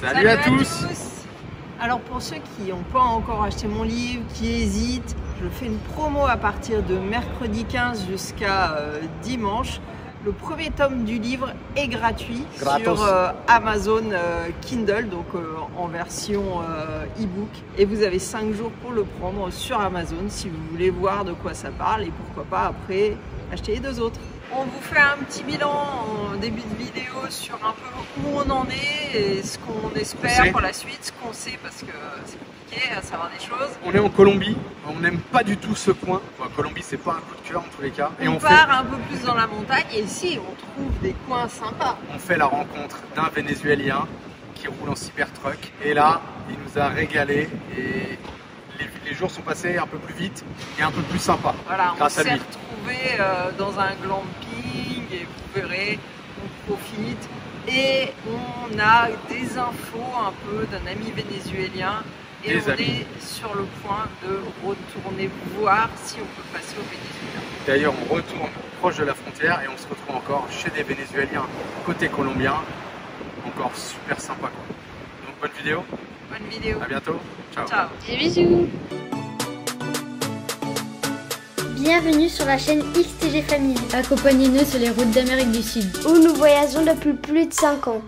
Salut à tous. Alors pour ceux qui n'ont pas encore acheté mon livre, qui hésitent, je fais une promo à partir de mercredi 15 jusqu'à dimanche. Le premier tome du livre est gratuit sur Amazon Kindle, donc en version e-book. Et vous avez 5 jours pour le prendre sur Amazon si vous voulez voir de quoi ça parle et pourquoi pas après acheter les 2 autres. On vous fait un petit bilan en début de vidéo sur un peu où on en est et ce qu'on espère pour la suite, ce qu'on sait parce que c'est compliqué à savoir des choses. On est en Colombie, on n'aime pas du tout ce coin. Enfin, Colombie c'est pas un coup de cœur en tous les cas. Et on part un peu plus dans la montagne et ici on trouve des coins sympas. On fait la rencontre d'un Vénézuélien qui roule en Cybertruck et là il nous a régalé et les jours sont passés un peu plus vite et un peu plus sympa. Voilà, grâce à lui. Dans un glamping et vous verrez, on profite et on a des infos un peu d'un ami vénézuélien et on est sur le point de retourner voir si on peut passer au Venezuela. D'ailleurs on retourne proche de la frontière et on se retrouve encore chez des Vénézuéliens côté colombien, encore super sympa quoi. Donc bonne vidéo. Bonne vidéo. À bientôt. Ciao. Ciao. Et bisous. Bienvenue sur la chaîne XTG Family. Accompagnez-nous sur les routes d'Amérique du Sud, où nous voyageons depuis plus de 5 ans.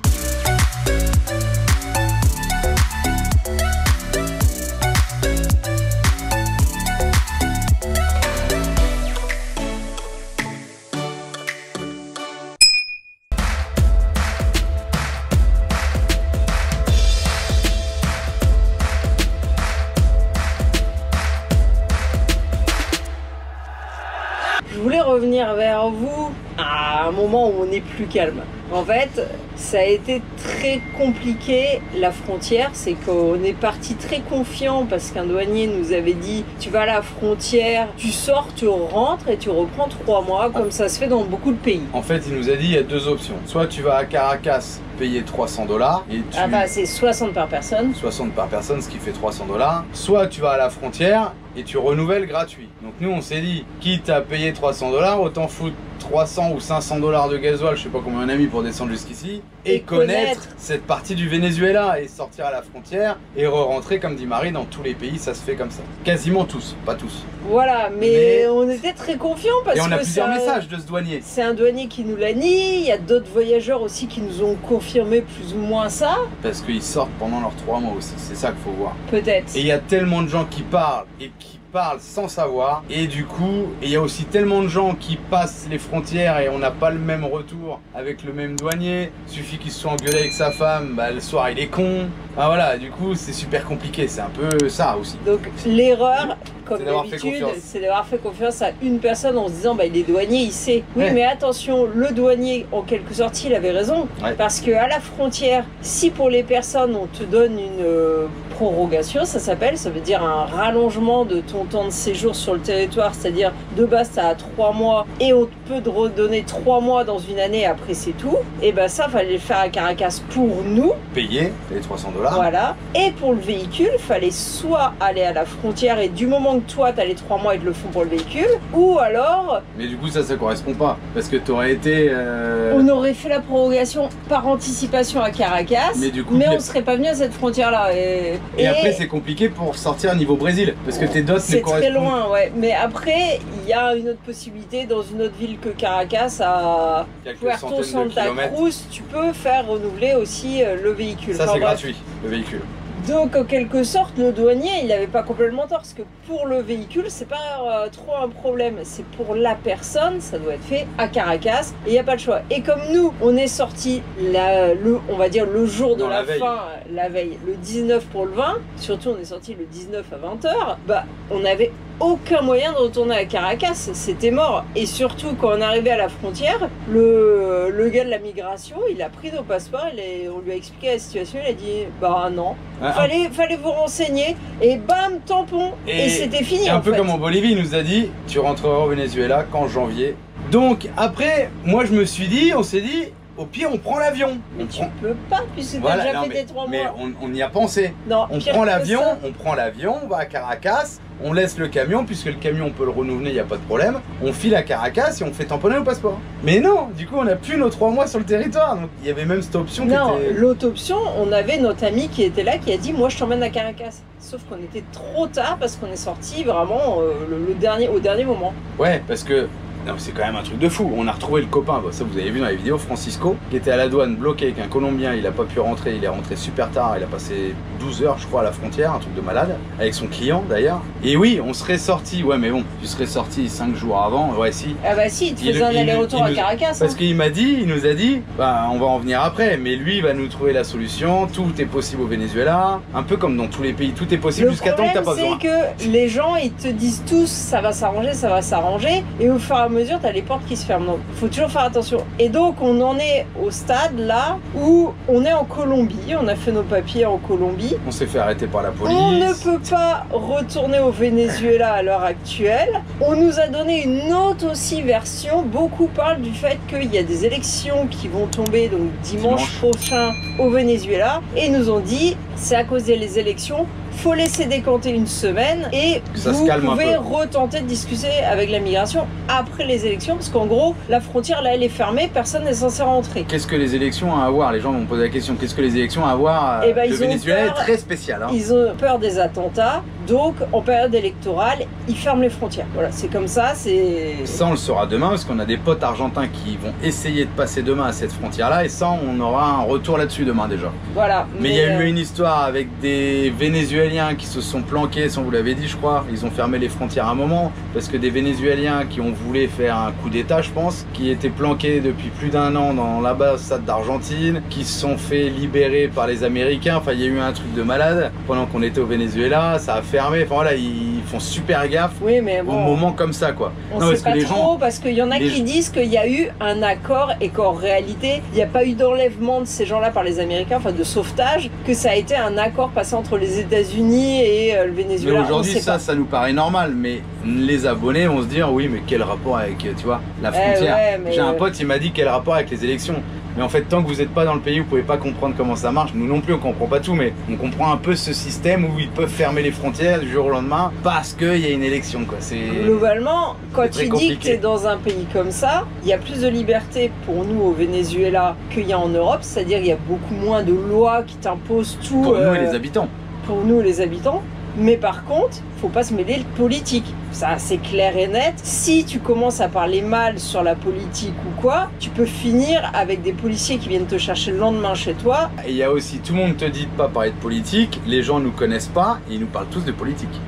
Je voulais revenir vers vous à un moment où on est plus calme. En fait, ça a été très compliqué la frontière, c'est qu'on est parti très confiant parce qu'un douanier nous avait dit tu vas à la frontière, tu sors, tu rentres et tu reprends 3 mois comme ça se fait dans beaucoup de pays. En fait, il nous a dit il y a 2 options. Soit tu vas à Caracas payer 300 $ et tu... Ah bah c'est 60 par personne. 60 par personne, ce qui fait 300 $. Soit tu vas à la frontière et tu renouvelles gratuit. Donc nous on s'est dit, quitte à payer 300 $, autant foutre 300 ou 500 $ de gasoil, je sais pas combien on a mis pour descendre jusqu'ici, et connaître cette partie du Venezuela et sortir à la frontière et re-rentrer comme dit Marie dans tous les pays, ça se fait comme ça. Quasiment tous, pas tous. Voilà, mais on était très confiants parce que et on a plusieurs messages de ce douanier. C'est un douanier qui nous l'a dit, il y a d'autres voyageurs aussi qui nous ont confirmé plus ou moins ça. Parce qu'ils sortent pendant leurs 3 mois aussi, c'est ça qu'il faut voir. Peut-être. Et il y a tellement de gens qui parlent et qui parlent sans savoir, et du coup il y a aussi tellement de gens qui passent les frontières et on n'a pas le même retour avec le même douanier. Suffit qu'il se soit engueulé avec sa femme, bah, le soir il est con. Ah voilà, du coup c'est super compliqué, c'est un peu ça aussi. Donc l'erreur, comme d'habitude, c'est d'avoir fait confiance à une personne en se disant bah il est douanier, il sait. Oui, mais attention, le douanier en quelque sorte il avait raison, parce que à la frontière, si pour les personnes on te donne une prorogation, ça s'appelle, ça veut dire un rallongement de ton temps de séjour sur le territoire, c'est-à-dire de base tu as 3 mois et on peut te redonner 3 mois dans une année, après c'est tout. Et ben ça fallait le faire à Caracas pour nous. Payer les 300 $. Voilà. Et pour le véhicule, fallait soit aller à la frontière et du moment que toi t'as les 3 mois ils te le font pour le véhicule, ou alors... Mais du coup ça correspond pas, parce que t'aurais été... On aurait fait la prorogation par anticipation à Caracas, mais on serait pas venu à cette frontière là. Et après c'est compliqué pour sortir niveau Brésil, parce que tes dots c'est très loin, ouais. Mais après, il y a une autre possibilité dans une autre ville que Caracas, à Puerto Santa Cruz, tu peux faire renouveler aussi le véhicule. Ça c'est gratuit, le véhicule. Donc en quelque sorte le douanier il n'avait pas complètement tort, parce que pour le véhicule c'est pas trop un problème, c'est pour la personne, ça doit être fait à Caracas et il n'y a pas le choix. Et comme nous on est sorti on va dire le jour de la fin, la veille, le 19 pour le 20, surtout on est sorti le 19 à 20 h, bah on n'avait aucun moyen de retourner à Caracas, c'était mort. Et surtout quand on est arrivé à la frontière, le gars de la migration il a pris nos passeports, on lui a expliqué la situation, il a dit bah non, fallait vous renseigner et bam, tampon, et c'était fini. Un peu comme en Bolivie, il nous a dit tu rentreras au Venezuela qu'en janvier. Donc après moi je me suis dit, on s'est dit au pire, on prend l'avion. Mais tu peux pas, puisque t'as déjà fait tes 3 mois. Mais on y a pensé. Non, on prend l'avion, on va à Caracas, on laisse le camion, puisque le camion on peut le renouveler, il n'y a pas de problème. On file à Caracas et on fait tamponner le passeport. Mais non, du coup on n'a plus nos 3 mois sur le territoire. Donc il y avait même cette option qui était... Non, l'autre option, on avait notre ami qui était là, qui a dit moi je t'emmène à Caracas. Sauf qu'on était trop tard parce qu'on est sorti vraiment au dernier moment. Ouais, parce que... Non, c'est quand même un truc de fou. On a retrouvé le copain, ça vous avez vu dans les vidéos, Francisco, qui était à la douane bloqué avec un Colombien. Il a pas pu rentrer, il est rentré super tard. Il a passé 12 heures, je crois, à la frontière, un truc de malade, avec son client d'ailleurs. Et oui, on serait sorti, ouais, mais bon, tu serais sorti 5 jours avant, ouais, si. Ah bah si, tu faisais un aller-retour à Caracas. Parce qu'il nous a dit, bah, on va en venir après, mais lui, il va nous trouver la solution. Tout est possible au Venezuela, un peu comme dans tous les pays, tout est possible jusqu'à temps que t'as pas besoin. Le problème, c'est que les gens, ils te disent tous, ça va s'arranger, et au fur et à mesure, t'as les portes qui se ferment. Donc, faut toujours faire attention. Et donc, on en est au stade là où on est en Colombie. On a fait nos papiers en Colombie. On s'est fait arrêter par la police. On ne peut pas retourner au Venezuela à l'heure actuelle. On nous a donné une autre aussi version. Beaucoup parlent du fait qu'il y a des élections qui vont tomber donc dimanche prochain au Venezuela. Et ils nous ont dit, c'est à cause des élections. Faut laisser décanter une semaine et vous pouvez retenter de discuter avec la migration après les élections parce qu'en gros la frontière là elle est fermée, personne n'est censé rentrer. Qu'est-ce que les élections ont à voir? Les gens vont me poser la question, qu'est-ce que les élections ont à voir? Le Venezuela est très spécial. Hein. Ils ont peur des attentats, donc en période électorale ils ferment les frontières. Voilà, c'est comme ça, c'est... Ça on le saura demain parce qu'on a des potes argentins qui vont essayer de passer demain à cette frontière là et ça on aura un retour là-dessus demain déjà. Voilà. Mais il y a eu une histoire avec des Vénézuéliens qui se sont planqués, sans vous l'avez dit je crois, ils ont fermé les frontières à un moment parce que des Vénézuéliens qui ont voulu faire un coup d'état je pense, qui étaient planqués depuis plus d'1 an dans l'ambassade d'Argentine, qui se sont fait libérer par les Américains, enfin il y a eu un truc de malade pendant qu'on était au Venezuela, ça a fermé, enfin voilà ils font super gaffe oui, mais bon, au moment comme ça quoi. On sait pas trop parce qu'il y en a qui disent qu'il y a eu un accord et qu'en réalité il n'y a pas eu d'enlèvement de ces gens-là par les Américains, enfin de sauvetage, que ça a été un accord passé entre les États-Unis et le Venezuela. Mais aujourd'hui ça nous paraît normal, mais les abonnés vont se dire oui mais quel rapport avec tu vois la frontière. J'ai un pote il m'a dit quel rapport avec les élections. Mais en fait, tant que vous n'êtes pas dans le pays, vous pouvez pas comprendre comment ça marche. Nous non plus, on comprend pas tout, mais on comprend un peu ce système où ils peuvent fermer les frontières du jour au lendemain parce qu'il y a une élection. Quoi. Globalement, quand tu dis que tu es dans un pays comme ça, il y a plus de liberté pour nous au Venezuela qu'il y a en Europe. C'est-à-dire qu'il y a beaucoup moins de lois qui t'imposent tout. Pour nous et les habitants. Pour nous les habitants. Mais par contre, faut pas se mêler de politique. Ça, c'est clair et net. Si tu commences à parler mal sur la politique ou quoi, tu peux finir avec des policiers qui viennent te chercher le lendemain chez toi. Et il y a aussi, tout le monde te dit de pas parler de politique, les gens nous connaissent pas, et ils nous parlent tous de politique.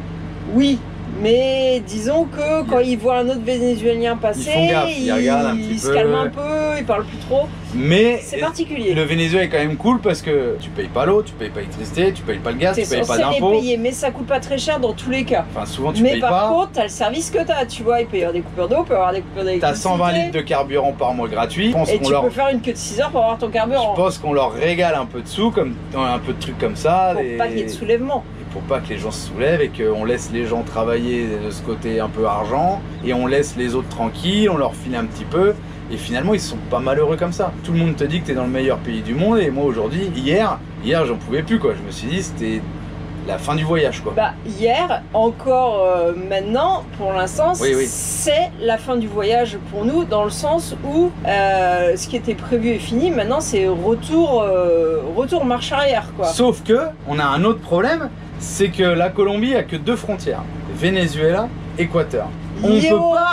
Oui. Mais disons que quand ils voient un autre Vénézuélien passer, ils font gaffe, ils regardent un petit peu, ils se calment un peu, ils parlent plus trop. Mais c'est particulier. Le Venezuela est quand même cool parce que tu payes pas l'eau, tu payes pas l'électricité, tu payes pas le gaz, tu payes pas d'impôts. Les payer, mais ça coûte pas très cher dans tous les cas. Enfin souvent tu payes pas. Mais par contre, t'as le service que t'as, tu vois, il peut y avoir des coupures d'eau, il peut y avoir des coupures d'électricité. T'as 120 litres de carburant par mois gratuit. Et tu peux faire une queue de 6 heures pour avoir ton carburant. Je pense qu'on leur régale un peu de sous, comme un peu de trucs comme ça. Pour pas qu'il y ait de soulèvement. Pour pas que les gens se soulèvent et qu'on laisse les gens travailler de ce côté un peu argent et on laisse les autres tranquilles, on leur file un petit peu et finalement ils sont pas malheureux comme ça. Tout le monde te dit que t'es dans le meilleur pays du monde et moi aujourd'hui, hier j'en pouvais plus quoi, je me suis dit c'était la fin du voyage quoi. Bah hier, encore maintenant, pour l'instant, c'est la fin du voyage pour nous dans le sens où ce qui était prévu est fini, maintenant c'est retour marche arrière quoi. Sauf que on a un autre problème, c'est que la Colombie a que 2 frontières, Venezuela, Équateur. On peut pas.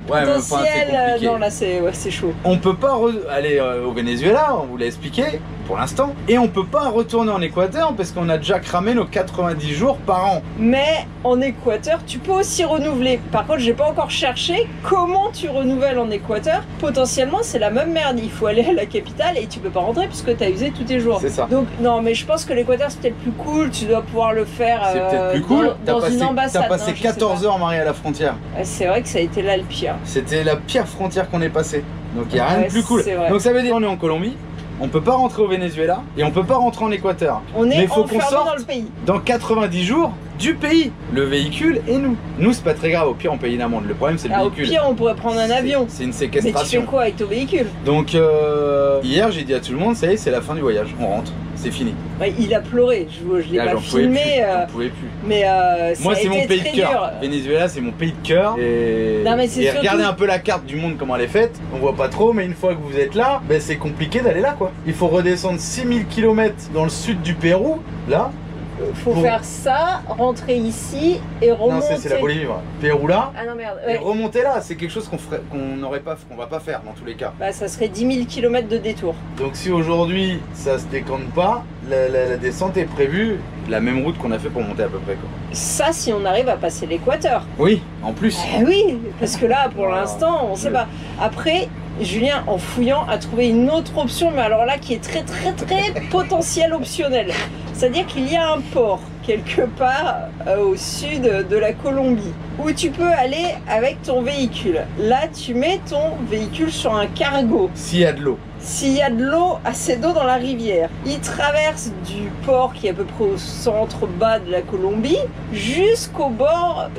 Potentiel. Non là c'est chaud. On peut pas aller au Venezuela, on vous l'a expliqué pour l'instant, et on peut pas retourner en Équateur parce qu'on a déjà cramé nos 90 jours par an. Mais en Équateur, tu peux aussi renouveler. Par contre, j'ai pas encore cherché comment tu renouvelles en Équateur. Potentiellement, c'est la même merde. Il faut aller à la capitale et tu peux pas rentrer puisque tu as usé tous tes jours. C'est ça. Donc non, mais je pense que l'Équateur c'est peut-être plus cool. Tu dois pouvoir le faire. C'est peut-être plus cool. Dans une ambassade. T'as passé 14 heures marié à la frontière. C'est vrai que ça a été là le pire. C'était la pire frontière qu'on ait passée. Donc il n'y a rien de plus cool. Donc ça veut dire qu'on est en Colombie, on peut pas rentrer au Venezuela et on peut pas rentrer en Équateur. On est enfermé dans le pays. Dans 90 jours du pays. Le véhicule et nous. Nous, c'est pas très grave. Au pire, on paye une amende. Le problème, c'est le Au véhicule. pire, on pourrait prendre un avion. C'est une Mais tu séquestration. fais quoi avec ton véhicule? Donc, hier, j'ai dit à tout le monde, ça y est, c'est la fin du voyage. On rentre. C'est fini. Ouais, il a pleuré, je l'ai Là, pas j'en pouvais filmé, plus. J'en pouvais plus. mais Moi, ça a c'est mon été pays de très cœur. dur. Venezuela, c'est mon pays de cœur. Et, Non, mais c'est surtout- regardez un peu la carte du monde, comment elle est faite. On voit pas trop, mais une fois que vous êtes là, ben, c'est compliqué d'aller là, quoi. Il faut redescendre 6000 km dans le sud du Pérou, là. Faut Pour- faire ça, rentrer ici et remonter. Non, c'est la Bolivie, voilà. Pérou là. Ah non, merde. Et Ouais. remonter là, c'est quelque chose qu'on va pas faire dans tous les cas. Bah, ça serait 10 000 km de détour. Donc si aujourd'hui ça se décompte pas, la descente est prévue la même route qu'on a fait pour monter à peu près, quoi. Ça, si on arrive à passer l'équateur. Oui, en plus. Eh oui, parce que là, pour Ah, l'instant, on sait pas. Après, Julien, en fouillant, a trouvé une autre option, mais alors là, qui est très, très, très potentiel optionnel. C'est-à-dire qu'il y a un port, quelque part au sud de la Colombie, où tu peux aller avec ton véhicule. Là, tu mets ton véhicule sur un cargo. S'il y a de l'eau. S'il y a de l'eau, assez d'eau dans la rivière, il traverse du port qui est à peu près au centre-bas de la Colombie jusqu'au bord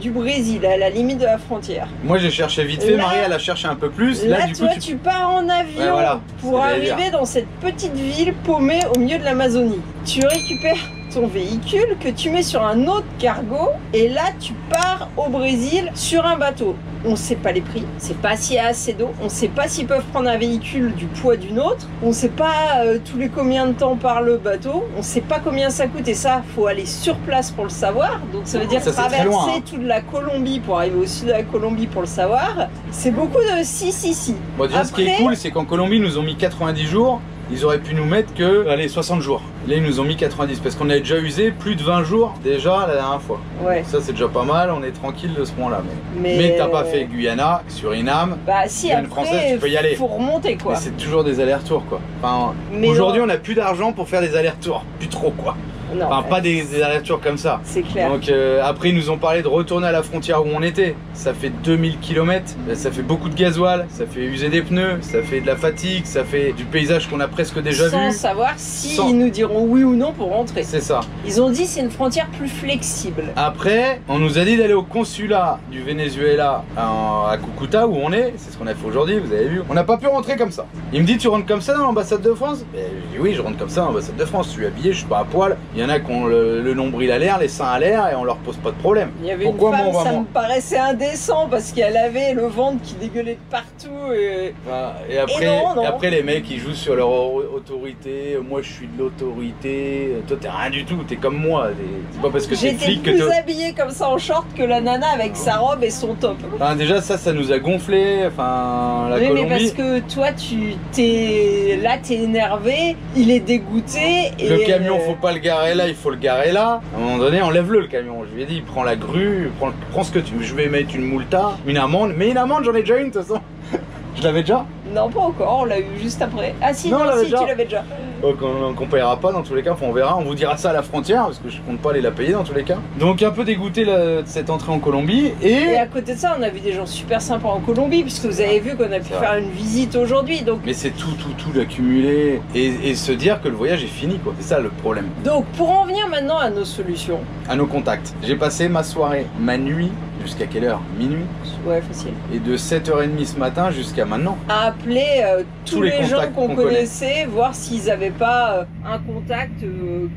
du Brésil, à la limite de la frontière. Moi j'ai cherché vite fait, Là- Marie elle a cherché un peu plus. Là, du toi, coup, tu pars en avion Ouais, voilà, pour c'est ce que j'allais arriver dans cette petite ville paumée au milieu de l'Amazonie. Tu récupères ton véhicule que tu mets sur un autre cargo et là tu pars au Brésil sur un bateau. On sait pas les prix, on sait pas s'il y a assez d'eau, on sait pas s'ils peuvent prendre un véhicule du poids d'une autre, on sait pas tous les combien de temps part le bateau, on sait pas combien ça coûte et ça faut aller sur place pour le savoir. Donc ça veut dire Ça, c'est très traverser loin, hein. toute la Colombie pour arriver au sud de la Colombie pour le savoir. C'est beaucoup de si. Bon, déjà ce qui est Après- cool, c'est qu'en Colombie ils nous ont mis 90 jours. Ils auraient pu nous mettre que, allez, 60 jours. Là, ils nous ont mis 90 parce qu'on avait déjà usé plus de 20 jours déjà la dernière fois. Ouais. Ça, c'est déjà pas mal, on est tranquille de ce point-là. Mais, Mais t'as pas fait Guyana, Suriname. Bah si, Guyane après, française, tu peux y aller. faut remonter quoi. Mais c'est toujours des allers-retours, quoi. Enfin, Mais aujourd'hui, non. on n'a plus d'argent pour faire des allers-retours. Plus trop, quoi. Non, Enfin, pas des allers-retours comme ça. c'est clair. Donc après ils nous ont parlé de retourner à la frontière où on était. Ça fait 2000 km, ça fait beaucoup de gasoil, ça fait user des pneus, ça fait de la fatigue, ça fait du paysage qu'on a presque déjà Sans vu. savoir si Sans- ils nous diront oui ou non pour rentrer. C'est ça. Ils ont dit c'est une frontière plus flexible. Après, on nous a dit d'aller au consulat du Venezuela à Cucuta où on est. C'est ce qu'on a fait aujourd'hui, vous avez vu. On n'a pas pu rentrer comme ça. Il me dit tu rentres comme ça dans l'ambassade de France? Je dis oui, je rentre comme ça dans l'ambassade de France. Je suis habillé, je suis pas à poil. Il y en a qui ont le nombril à l'air, les seins à l'air et on leur pose pas de problème. Il y avait Pourquoi une femme, moi, on va ça m'en- me paraissait indécent parce qu'elle avait le ventre qui dégueulait de partout. Et... Enfin, et après, non. et après les mecs ils jouent sur leur autorité. Moi je suis de l'autorité. Toi t'es rien du tout, t'es comme moi. C'est pas parce que t'es J'étais flic que plus t'es. habillée comme ça en short que la nana avec sa robe et son top. Enfin, déjà ça nous a gonflé. Enfin la Oui, Colombie. mais parce que toi, t'es énervé, il est dégoûté. Et Le camion faut pas le garer là, il faut le garer là. À un moment donné enlève-le le camion. Je lui ai dit prends la grue, prends ce que tu veux. Je vais mettre une multa, une amende. Mais une amende j'en ai déjà une de toute façon. Je l'avais déjà. Non, pas encore, on l'a eu juste après. Ah si, Non, on non, l'avait si, déjà. tu l'avais déjà. Qu'on payera pas dans tous les cas, enfin, on verra, on vous dira ça à la frontière parce que je compte pas aller la payer dans tous les cas. Donc un peu dégoûté de cette entrée en Colombie Et et... à côté de ça, on a vu des gens super sympas en Colombie, puisque vous avez vu qu'on a pu C'est faire vrai. une visite aujourd'hui. Mais c'est tout d'accumuler et se dire que le voyage est fini quoi, c'est ça le problème. Donc pour en venir maintenant à nos solutions. À nos contacts. J'ai passé ma soirée, ma nuit, jusqu'à quelle heure? Minuit. Ouais, facile. Et de 7h30 ce matin jusqu'à maintenant. À appeler tous Tous les les gens contacts qu'on qu'on connaît. connaissait, voir s'ils n'avaient pas un contact,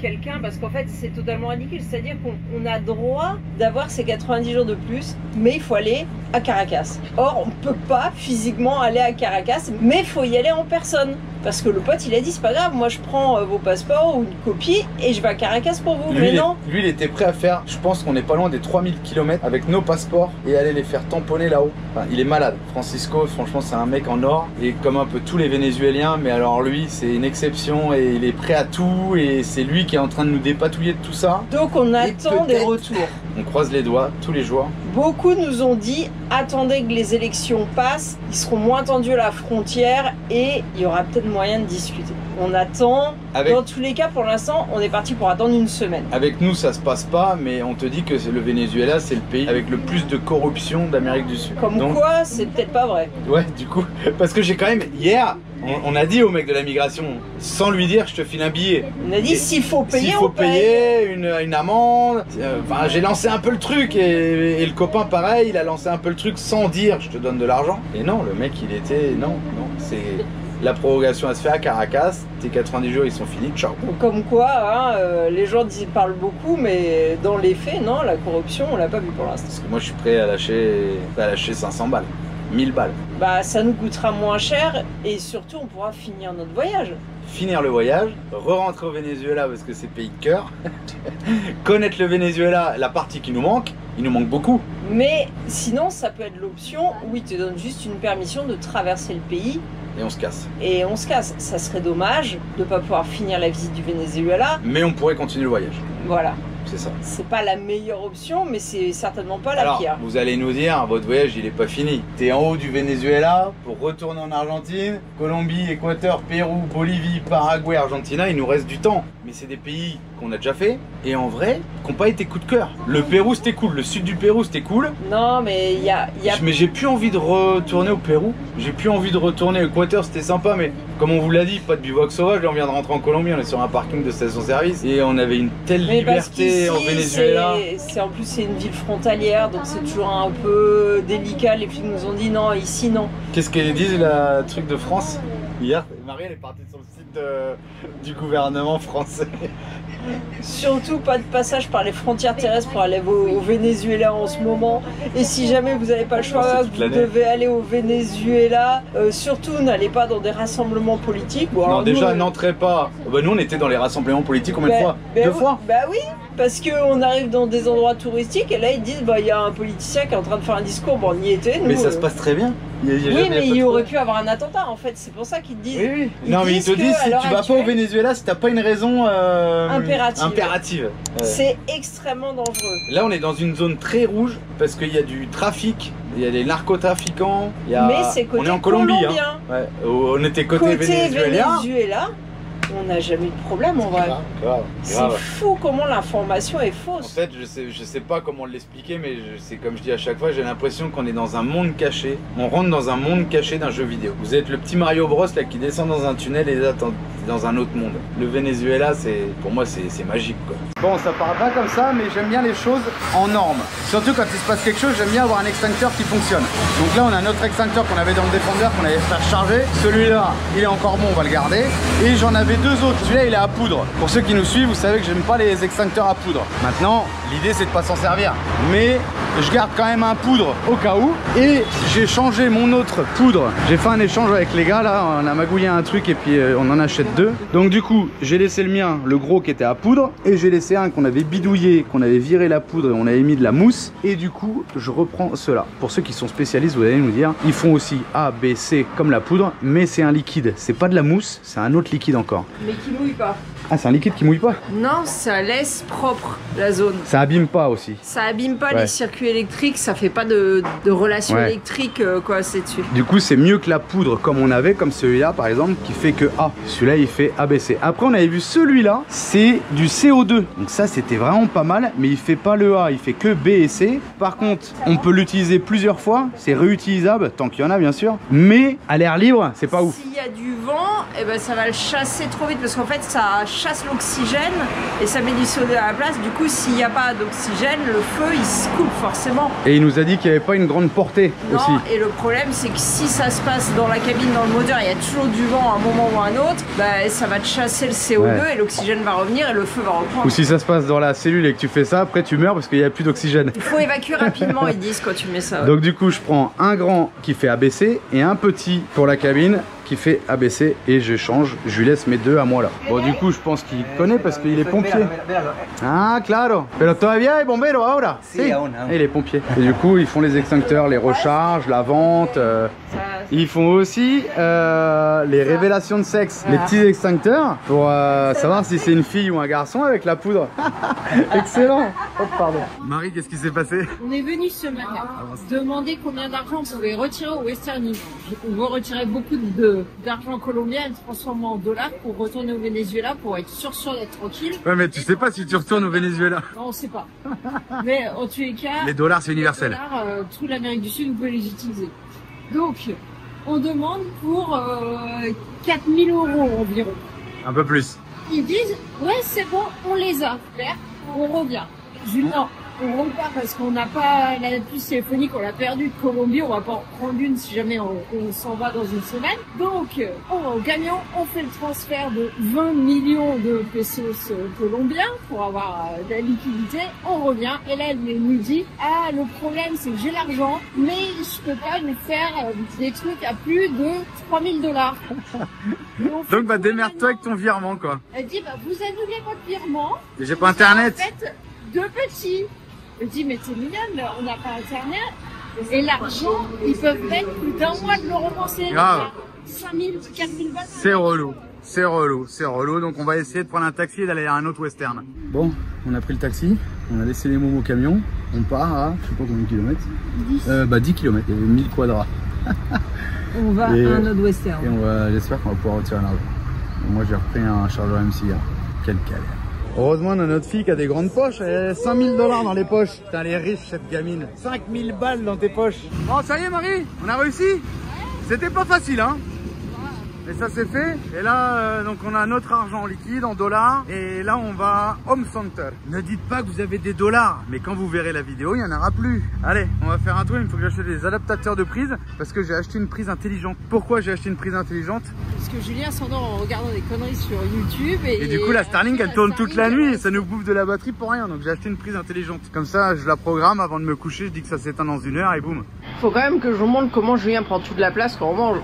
quelqu'un, parce qu'en fait c'est totalement ridicule, c'est-à-dire qu'on a droit d'avoir ces 90 jours de plus, mais il faut aller à Caracas. Or on peut pas physiquement aller à Caracas, mais il faut y aller en personne. Parce que le pote il a dit c'est pas grave, moi je prends vos passeports ou une copie et je vais à Caracas pour vous, mais non. Lui il était prêt à faire, je pense qu'on est pas loin des 3000 km avec nos passeports et aller les faire tamponner là-haut. Enfin, il est malade. Francisco, franchement c'est un mec en or et comme un peu tous les Vénézuéliens, mais alors lui c'est une exception et il est prêt à tout et c'est lui qui est en train de nous dépatouiller de tout ça. Donc on attend des peut-être- retours. On croise les doigts tous les jours. Beaucoup nous ont dit attendez que les élections passent, ils seront moins tendus à la frontière et il y aura peut-être moyen de discuter. On attend. Avec- Dans tous les cas, pour l'instant, on est parti pour attendre une semaine. Avec nous ça se passe pas, mais on te dit que le Venezuela c'est le pays avec le plus de corruption d'Amérique du Sud. Comme Donc, quoi, c'est peut-être pas vrai. ouais, du coup, parce que j'ai quand même, hier, On a dit au mec de la migration, sans lui dire, je te file un billet. On a dit s'il faut payer, s'il faut on paye. payer une amende. Enfin, j'ai lancé un peu le truc et le copain pareil, il a lancé un peu le truc sans dire, je te donne de l'argent. Et non, le mec il était, non, c'est la prorogation à se faire à Caracas. Tes 90 jours ils sont finis, ciao. Donc, comme quoi, hein, les gens parlent beaucoup, mais dans les faits, non, la corruption, on l'a pas vu pour l'instant. Parce que moi je suis prêt à lâcher 500 balles, 1000 balles. Bah, ça nous coûtera moins cher et surtout, on pourra finir notre voyage. Finir le voyage, re-rentrer au Venezuela parce que c'est pays de cœur, connaître le Venezuela, la partie qui nous manque, il nous manque beaucoup. Mais sinon, ça peut être l'option où ils te donnent juste une permission de traverser le pays. Et on se casse. Et on se casse. Ça serait dommage de ne pas pouvoir finir la visite du Venezuela. Mais on pourrait continuer le voyage. Voilà. C'est ça. C'est pas la meilleure option, mais c'est certainement pas la Alors, pire. vous allez nous dire, votre voyage il est pas fini. T'es en haut du Venezuela pour retourner en Argentine, Colombie, Équateur, Pérou, Bolivie, Paraguay, Argentina, il nous reste du temps. Mais c'est des pays qu'on a déjà fait et en vrai, qui n'ont pas été coup de cœur. Le Pérou c'était cool, le sud du Pérou c'était cool. Non, mais il y a... Mais j'ai plus envie de retourner au Pérou. J'ai plus envie de retourner au Équateur, c'était sympa, mais comme on vous l'a dit, pas de bivouac sauvage. Là, on vient de rentrer en Colombie, on est sur un parking de station-service et on avait une telle liberté au Venezuela. En plus, c'est une ville frontalière, donc c'est toujours un peu délicat. Les filles nous ont dit non, ici non. Qu'est-ce qu'elle dit, la truc de France? Hier, Marie, elle est partie sur le site du gouvernement français. Surtout pas de passage par les frontières terrestres pour aller au Venezuela en ce moment. Et si jamais vous n'avez pas le choix, vous devez aller au Venezuela. Surtout n'allez pas dans des rassemblements politiques. Bon, non, déjà n'entrez pas. Bah, nous on était dans les rassemblements politiques combien de fois? Deux fois. Bah oui, parce qu'on arrive dans des endroits touristiques et là ils disent bah il y a un politicien qui est en train de faire un discours. Bon, on y était. Nous, mais ça se passe très bien. Oui, mais il aurait pu avoir un attentat en fait. C'est pour ça qu'ils disent. Oui. Non, mais ils te disent si tu vas pas au Venezuela, si t'as pas une raison impérative. C'est extrêmement dangereux. Là, on est dans une zone très rouge parce qu'il y a du trafic, il y a des narcotrafiquants. Mais c'est côté on est en Colombie. Hein. Ouais. On était côté Venezuela. On n'a jamais eu de problème en vrai. C'est fou comment l'information est fausse. En fait, je sais pas comment l'expliquer, mais c'est comme je dis à chaque fois, j'ai l'impression qu'on est dans un monde caché. On rentre dans un monde caché d'un jeu vidéo. Vous êtes le petit Mario Bros là qui descend dans un tunnel et là dans un autre monde. Le Venezuela, pour moi, c'est magique quoi. Bon, ça part pas comme ça, mais j'aime bien les choses en norme. Surtout quand il se passe quelque chose, j'aime bien avoir un extincteur qui fonctionne. Donc là, on a notre extincteur qu'on avait dans le Defender, qu'on avait fait recharger. Celui-là, il est encore bon, on va le garder. Et j'en avais deux autres. Celui-là, il est à poudre. Pour ceux qui nous suivent, vous savez que j'aime pas les extincteurs à poudre. Maintenant, l'idée, c'est de pas s'en servir. Mais je garde quand même un poudre au cas où. Et j'ai changé mon autre poudre. J'ai fait un échange avec les gars, là. On a magouillé un truc et puis on en achète deux. Donc du coup, j'ai laissé le mien, le gros qui était à poudre. Et j'ai laissé un qu'on avait bidouillé, qu'on avait viré la poudre et on avait mis de la mousse. Et du coup, je reprends ceux-là. Pour ceux qui sont spécialistes, vous allez nous dire, ils font aussi A, B, C comme la poudre. Mais c'est un liquide. C'est pas de la mousse, c'est un autre liquide encore. Mais qui mouille pas. Ah, c'est un liquide qui mouille pas? Non, ça laisse propre la zone. Ça abîme pas aussi? Ça abîme pas les circuits électriques, ça fait pas de relation électrique quoi, c'est dessus. Du coup, c'est mieux que la poudre comme on avait, comme celui-là par exemple, qui fait que A. Celui-là, il fait ABC. Après, on avait vu celui-là, c'est du CO2. Donc ça, c'était vraiment pas mal, mais il fait pas le A, il fait que B et C. Par contre, on peut l'utiliser plusieurs fois, c'est réutilisable, tant qu'il y en a bien sûr, mais à l'air libre, c'est pas ouf. S'il y a du vent, eh ben, ça va le chasser trop vite, parce qu'en fait, ça chasse l'oxygène et ça met du CO2 à la place. Du coup, s'il n'y a pas d'oxygène, le feu il se coupe forcément. Et il nous a dit qu'il n'y avait pas une grande portée aussi. Et le problème, c'est que si ça se passe dans la cabine, dans le moteur, il y a toujours du vent à un moment ou à un autre, bah, ça va te chasser le CO2 et l'oxygène va revenir et le feu va reprendre. Ou si ça se passe dans la cellule et que tu fais ça, après tu meurs parce qu'il n'y a plus d'oxygène. Il faut évacuer rapidement, ils disent, quand tu mets ça. Donc du coup, je prends un grand qui fait ABC et un petit pour la cabine qui fait ABC et je change, je lui laisse mes deux à moi là. Bon, du coup, je pense qu'il connaît parce qu'il est pompier. Ah, claro. Pero todavía es bombero ahora. Sí, aún. Et il est pompier. Et du coup, ils font les extincteurs, les recharges, la vente. Ils font aussi les révélations de sexe. Les petits extincteurs pour savoir si c'est une fille ou un garçon avec la poudre. Excellent. Oh, pardon. Marie, qu'est-ce qui s'est passé? On est venu ce matin demander combien d'argent on pouvait retirer au Western Union. On veut retirer beaucoup d'argent colombien et le transformer en dollars pour retourner au Venezuela pour être sûr d'être tranquille. Ouais, mais tu sais pas si tu retournes au Venezuela. Non, on sait pas. Mais en tous les cas, les dollars c'est universel. Les dollars, toute l'Amérique du Sud, vous pouvez les utiliser. Donc, on demande pour 4000 € environ. Un peu plus. Ils disent, ouais, c'est bon, on les a. Claire, on revient. Je dis, non, on repart parce qu'on n'a pas la puce téléphonique, on l'a perdue de Colombie, on va pas en prendre une si jamais on s'en va dans une semaine. Donc, on va au camion, on fait le transfert de 20 millions de pesos colombiens pour avoir de la liquidité, on revient, et là, elle nous dit, ah, le problème, c'est que j'ai l'argent, mais je peux pas nous faire des trucs à plus de 3000 $. Donc bah démerde-toi avec ton virement quoi. Elle dit, bah vous annulez votre virement. Mais j'ai pas internet. En fait, deux petits. Je dis, mais c'est mignonne, on n'a pas internet. Et l'argent, ils peuvent mettre plus d'un mois de le rembourser. Grave. 5000, 4000 balles. C'est relou. C'est relou, c'est relou. Donc on va essayer de prendre un taxi et d'aller à un autre western. Bon, on a pris le taxi, on a laissé les mômes au camion. On part à, je sais pas combien de kilomètres. 10 kilomètres, il y avait 1000 quadrats. On va à un autre western. Et j'espère qu'on va pouvoir retirer l'argent. Moi j'ai repris un chargeur MCA. Quelle galère. Heureusement on a notre fille qui a des grandes poches. Elle a 5000 $ dans les poches. Putain elle est riche cette gamine. 5000 balles dans tes poches. Bon ça y est Marie, on a réussi. C'était pas facile hein. Et ça c'est fait. Et là, donc on a notre argent en liquide, en dollars. Et là, on va à Home Center. Ne dites pas que vous avez des dollars. Mais quand vous verrez la vidéo, il n'y en aura plus. Allez, on va faire un truc. Il faut que j'achète des adaptateurs de prise. Parce que j'ai acheté une prise intelligente. Pourquoi j'ai acheté une prise intelligente? Parce que Julien s'endort en regardant des conneries sur YouTube. Et du coup, la Starlink, elle tourne toute la nuit. Et ça nous bouffe de la batterie pour rien. Donc j'ai acheté une prise intelligente. Comme ça, je la programme avant de me coucher. Je dis que ça s'éteint dans 1 heure et boum. Faut quand même que je vous montre comment Julien prend toute la place quand on mange.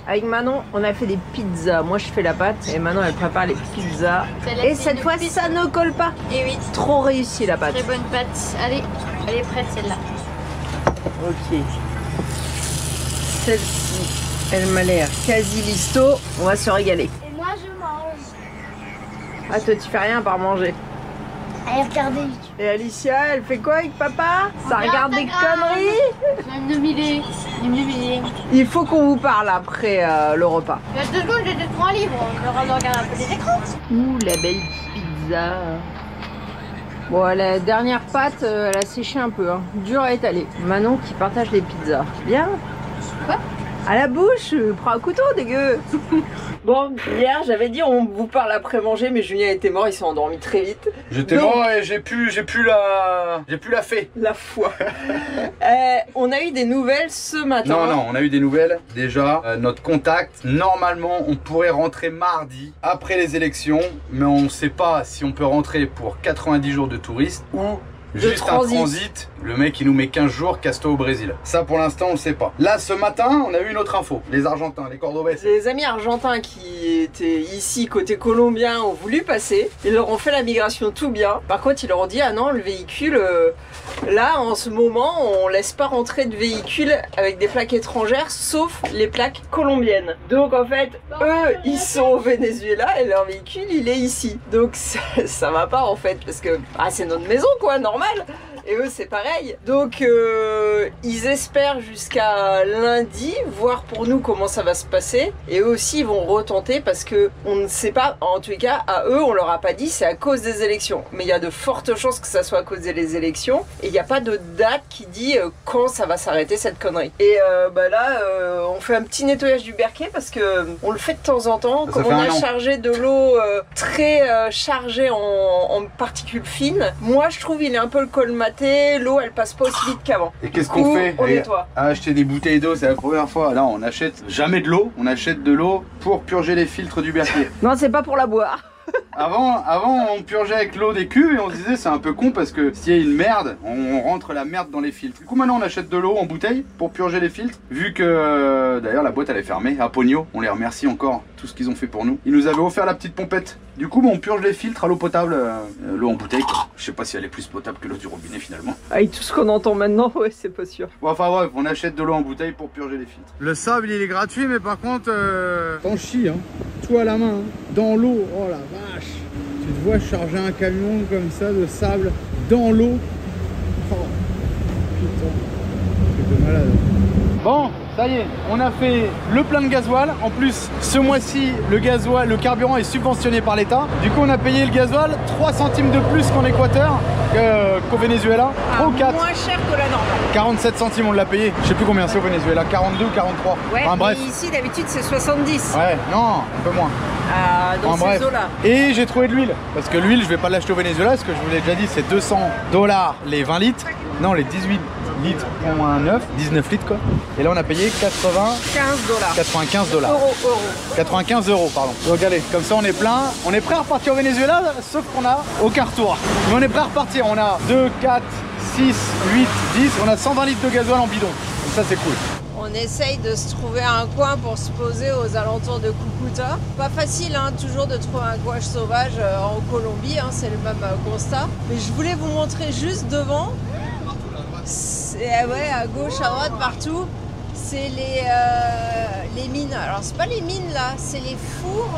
Avec Manon, on a fait des pizzas. Moi, je fais la pâte et Manon, elle prépare les pizzas. Et cette fois, ça ne colle pas. Et oui, Trop réussi la pâte. très bonne pâte. Allez, elle est prête celle-là. Ok. Celle-ci, elle m'a l'air quasi listo. On va se régaler. Et moi, je mange. Ah, toi, tu fais rien à part manger. Allez, regardez. Et Alicia, elle fait quoi avec papa? Ça regarde des conneries? Il faut qu'on vous parle après le repas. Il y a 2 secondes, j'ai 2-3 livres. On regarde un peu des écrans. Ouh, la belle pizza. Bon, la dernière pâte, elle a séché un peu. Hein. Dur à étaler. Manon qui partage les pizzas. Bien. Quoi? À la bouche, prends un couteau, dégueu. Bon, hier, j'avais dit on vous parle après manger, mais Julien était mort, il s'est endormi très vite. J'étais mort et j'ai plus la fée. La foi. On a eu des nouvelles ce matin. Non, on a eu des nouvelles. Déjà, notre contact, normalement, on pourrait rentrer mardi après les élections, mais on ne sait pas si on peut rentrer pour 90 jours de touristes ou juste un transit. Le mec il nous met 15 jours, casse-toi au Brésil. Ça pour l'instant on ne sait pas. Là ce matin on a eu une autre info. Les Argentins, les Cordobais. Les amis argentins qui étaient ici côté colombien ont voulu passer. Ils leur ont fait la migration tout bien. Par contre ils leur ont dit ah non le véhicule là en ce moment on laisse pas rentrer de véhicules avec des plaques étrangères sauf les plaques colombiennes. Donc en fait eux ils sont au Venezuela et leur véhicule il est ici. Donc ça va pas en fait parce que c'est notre maison quoi, normal. Et eux c'est pareil. Donc ils espèrent jusqu'à lundi voir pour nous comment ça va se passer. Et eux aussi ils vont retenter parce que on ne sait pas. En tout cas à eux on leur a pas dit c'est à cause des élections. Mais il y a de fortes chances que ça soit à cause des élections. Et il n'y a pas de date qui dit quand ça va s'arrêter cette connerie. Et là on fait un petit nettoyage du berquet parce que on le fait de temps en temps. Comme on a chargé de l'eau très chargée en particules fines. Moi je trouve il est un peu le colmaté. L'eau elle passe pas aussi vite qu'avant. Et qu'est-ce qu'on fait? On nettoie. Acheter des bouteilles d'eau, c'est la première fois. Là on achète jamais de l'eau, on achète de l'eau pour purger les filtres du berquet. Non c'est pas pour la boire. Avant on purgeait avec l'eau des cuves et on se disait c'est un peu con parce que s'il y a une merde, on rentre la merde dans les filtres. Du coup maintenant on achète de l'eau en bouteille pour purger les filtres. Vu que d'ailleurs la boîte elle est fermée à Pogno, on les remercie encore tout ce qu'ils ont fait pour nous. Ils nous avaient offert la petite pompette. Du coup on purge les filtres à l'eau potable, l'eau en bouteille quoi. Je sais pas si elle est plus potable que l'eau du robinet finalement. Avec tout ce qu'on entend maintenant, ouais c'est pas sûr. Bon, enfin bref, on achète de l'eau en bouteille pour purger les filtres. Le sable il est gratuit mais par contre t'en chies hein. Tout à la main, hein. Dans l'eau, oh la vache. Tu te vois charger un camion comme ça de sable dans l'eau. Oh putain. truc de malade. Bon, ça y est, on a fait le plein de gasoil. En plus, ce mois-ci, le carburant est subventionné par l'État. Du coup, on a payé le gasoil 3 centimes de plus qu'en Équateur, qu'au Venezuela. Ah, Au 4. moins cher que la normale. 47 centimes, on l'a payé. Je sais plus combien c'est au Venezuela, 42 ou 43. Ouais, enfin, bref. mais ici, d'habitude, c'est 70. Ouais, non, un peu moins. Dans Enfin, ces eaux-là. Et j'ai trouvé de l'huile. Parce que l'huile, je vais pas l'acheter au Venezuela. Parce que je vous l'ai déjà dit, c'est 200 $ les 20 litres. Non, les 18 litres pour un 9, 19 litres quoi. Et là, on a payé 95 $. Euros. 95 €, pardon. Donc allez, comme ça on est plein. On est prêt à repartir au Venezuela, sauf qu'on a aucun retour. Mais on est prêt à repartir. On a 2, 4, 6, 8, 10. On a 120 litres de gasoil en bidon. Donc ça, c'est cool. On essaye de se trouver un coin pour se poser aux alentours de Cucuta. Pas facile, hein, toujours de trouver un coin sauvage en Colombie, hein, c'est le même constat. Mais je voulais vous montrer juste devant. Ouais, à gauche, à droite, partout. C'est les mines. Alors, c'est pas les mines là, c'est les fours.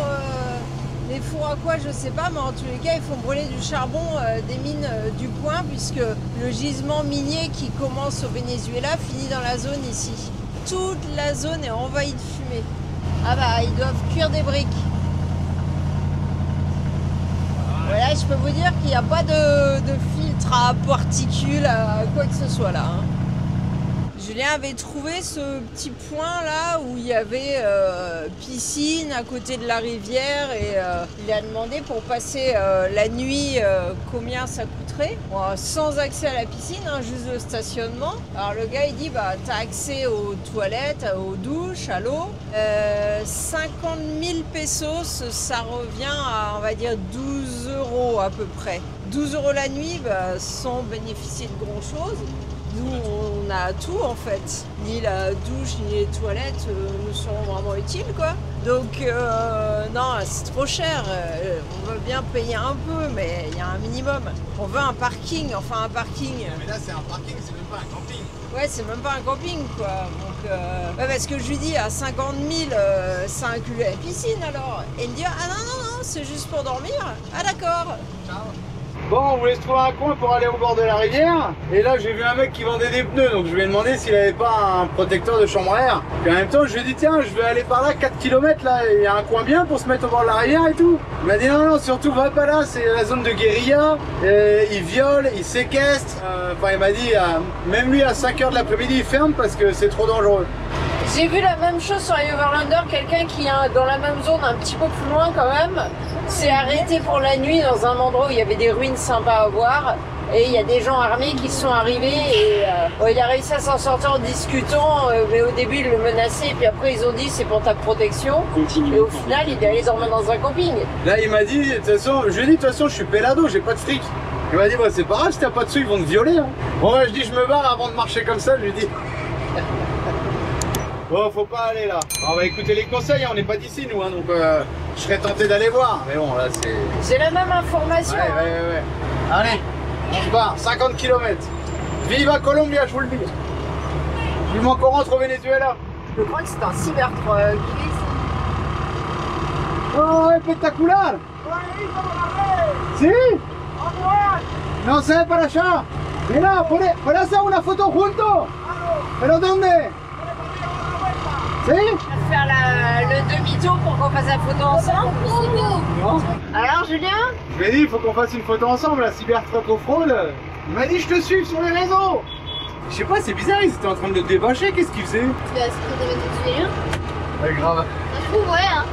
Les fours à quoi, je sais pas, mais en tous les cas, ils font brûler du charbon des mines du coin, puisque le gisement minier qui commence au Venezuela finit dans la zone ici. Toute la zone est envahie de fumée. Ah bah, ils doivent cuire des briques. Voilà, je peux vous dire qu'il n'y a pas de filtre à particules, à quoi que ce soit là. Hein. Julien avait trouvé ce petit point là où il y avait piscine à côté de la rivière et il a demandé pour passer la nuit combien ça coûterait. Bon, sans accès à la piscine, hein, juste le stationnement. Alors le gars il dit bah t'as accès aux toilettes, aux douches, à l'eau. 50 000 pesos, ça revient à on va dire 12 € à peu près. 12 € la nuit bah, sans bénéficier de grand chose. Nous, on a tout en fait. Ni la douche, ni les toilettes nous sont vraiment utiles quoi. Donc non, c'est trop cher. On veut bien payer un peu, mais il y a un minimum. On veut un parking, enfin un parking. Mais là, c'est un parking, c'est même pas un camping. Ouais, c'est même pas un camping quoi. Donc, ouais, parce que je lui dis à 50 000, ça inclut la piscine alors. Et il me dit ah non, c'est juste pour dormir. Ah d'accord. Ciao. Bon, on voulait se trouver un coin pour aller au bord de la rivière. Et là, j'ai vu un mec qui vendait des pneus. Donc, je lui ai demandé s'il avait pas un protecteur de chambre à air. Et en même temps, je lui ai dit, tiens, je vais aller par là, 4 km là. Il y a un coin bien pour se mettre au bord de la rivière et tout. Il m'a dit, non, surtout, va pas là. C'est la zone de guérilla. Ils violent, ils séquestrent. Enfin, il m'a dit, même lui, à 5 h de l'après-midi, il ferme parce que c'est trop dangereux. J'ai vu la même chose sur Overlander, quelqu'un qui est dans la même zone, un petit peu plus loin quand même, s'est arrêté pour la nuit dans un endroit où il y avait des ruines sympas à voir. Et il y a des gens armés qui sont arrivés et il a réussi à s'en sortir en discutant, mais au début ils le menaçaient et puis après ils ont dit c'est pour ta protection. Et au final il est allé dormir dans un camping. Là il m'a dit, de toute façon, je lui ai dit de toute façon je suis pelado, j'ai pas de fric. Il m'a dit bah c'est pas grave si t'as pas de sous ils vont te violer. Hein. Bon ouais, je dis je me barre avant de marcher comme ça, je lui dis. Bon faut pas aller là. On va écouter les conseils, hein. On n'est pas d'ici nous, hein, donc je serais tenté d'aller voir. Mais bon là c'est... J'ai la même information. Ouais. Allez, on se barre, 50 km. Viva Colombia, je vous le dis. Vivement qu'on rentre au Venezuela. Je crois que c'est un Cybertruck. Oh, espectacular. ¿Sí? No sé, para allá. Mira, por hacer una foto juntos. ¿Pero dónde? ¿Sí? On va faire le demi-tour pour qu'on fasse la photo ensemble. Non. Alors Julien? Je lui ai dit, il faut qu'on fasse une photo ensemble, la Cybertruck off-road. Il m'a dit, je te suis sur les réseaux. Je sais pas, c'est bizarre, ils étaient en train de le débâcher, qu'est-ce qu'ils faisaient? Tu vas se des Venezuéliens. Ouais, grave. Je trouve, ouais, hein.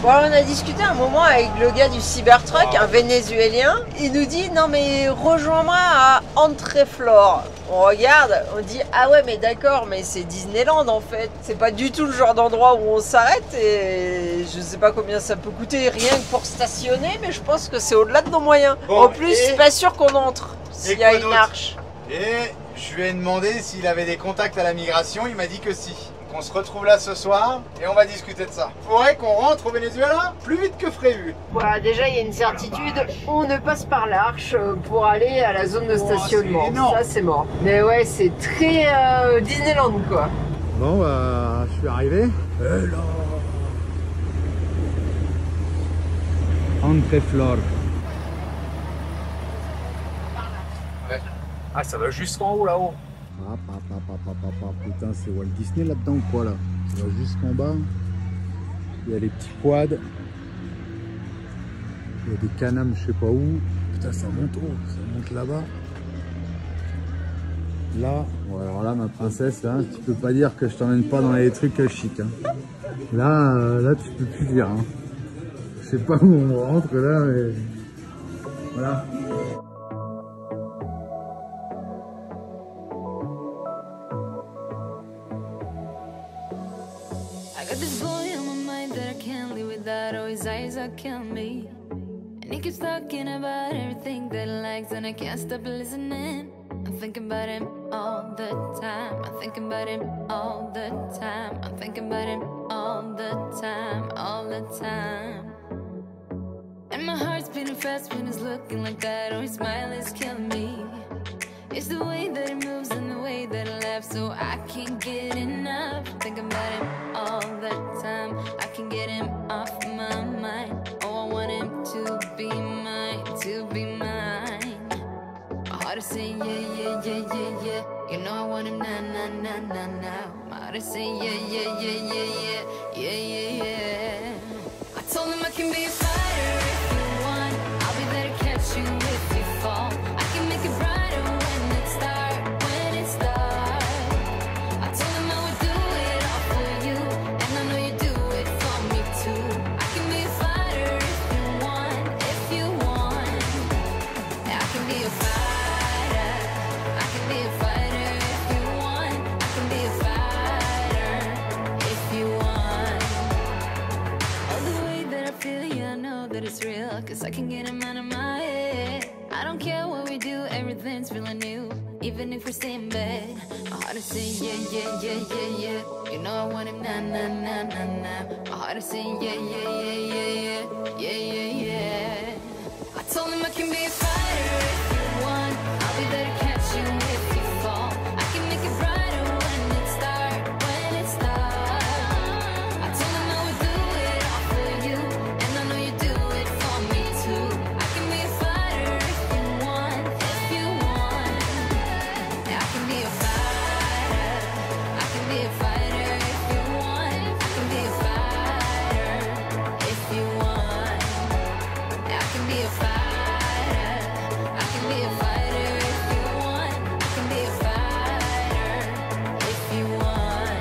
Bon, on a discuté un moment avec le gars du Cybertruck, un Vénézuélien. Il nous dit non mais rejoins-moi à Entreflor. On regarde, on dit ah ouais mais d'accord mais c'est Disneyland en fait. C'est pas du tout le genre d'endroit où on s'arrête et je sais pas combien ça peut coûter rien que pour stationner mais je pense que c'est au-delà de nos moyens. Bon, en plus c'est pas sûr qu'on entre s'il y a une arche. Et je lui ai demandé s'il avait des contacts à la migration, il m'a dit que si. On se retrouve là ce soir et on va discuter de ça. Il faudrait qu'on rentre au Venezuela plus vite que prévu. Voilà, déjà il y a une certitude, on ne passe par l'arche pour aller à la zone de stationnement. Ça c'est mort. Mais ouais, c'est très Disneyland quoi. Bon je suis arrivé. Et là. Entreflor. Ouais. Ah, ça va jusqu'en haut là-haut. Putain, c'est Walt Disney là-dedans ou quoi là? Ça va jusqu'en bas. Il y a les petits quads. Il y a des canams, je sais pas où. Putain, ça monte haut, ça monte là-bas. Là, bon, alors là, ma princesse, là, tu peux pas dire que je t'emmène pas dans les trucs chics. Hein. Là, tu peux plus dire. Hein. Je sais pas où on rentre là, mais voilà. I got this boy on my mind that I can't live without. Oh, his eyes are killing me. And he keeps talking about everything that he likes, and I can't stop listening. I'm thinking about him all the time. I'm thinking about him all the time. I'm thinking about him all the time, all the time. And my heart's beating fast when he's looking like that. Oh, his smile is killing me. It's the way that he moves and the way that he laughs, so I can't get enough. Thinking about him all the time. I can't get him off my mind. Oh, I want him to be mine, to be mine. My heart is saying yeah, yeah, yeah, yeah, yeah. You know I want him now, now, now, now, now. My heart is saying yeah, yeah, yeah, yeah, yeah, yeah, yeah, yeah. I told him I can be a fighter if you want. I'll be there to catch you if you fall. I can make it brighter when it starts, when it starts. I told him I would do it all for you, and I know you do it for me too. I can be a fighter if you want, if you want. I can be a fighter. I can be a fighter if you want. I can be a fighter if you want. All the way that I feel, yeah, I know that it's real, 'cause I can get him out of my head. I don't care what we do, everything's feeling new. Even if we stay in bed, my heart is saying yeah, yeah, yeah, yeah, yeah. You know I want him now, now, now, now, now. My heart is saying yeah, yeah, yeah, yeah, yeah, yeah, yeah, yeah. I told him I can be a fighter if you want. I'll be there to catch you if you fall. I can make it brighter when it starts, when it starts. I told him I would do it all for you, and I know you do it for me too. I can be a fighter if you want, if you want. Yeah, I can be a fighter. I can be a fighter if you want. I can be a fighter if you want. Yeah, I can be a fighter. I can be a fighter if you want. I can be a fighter if you want.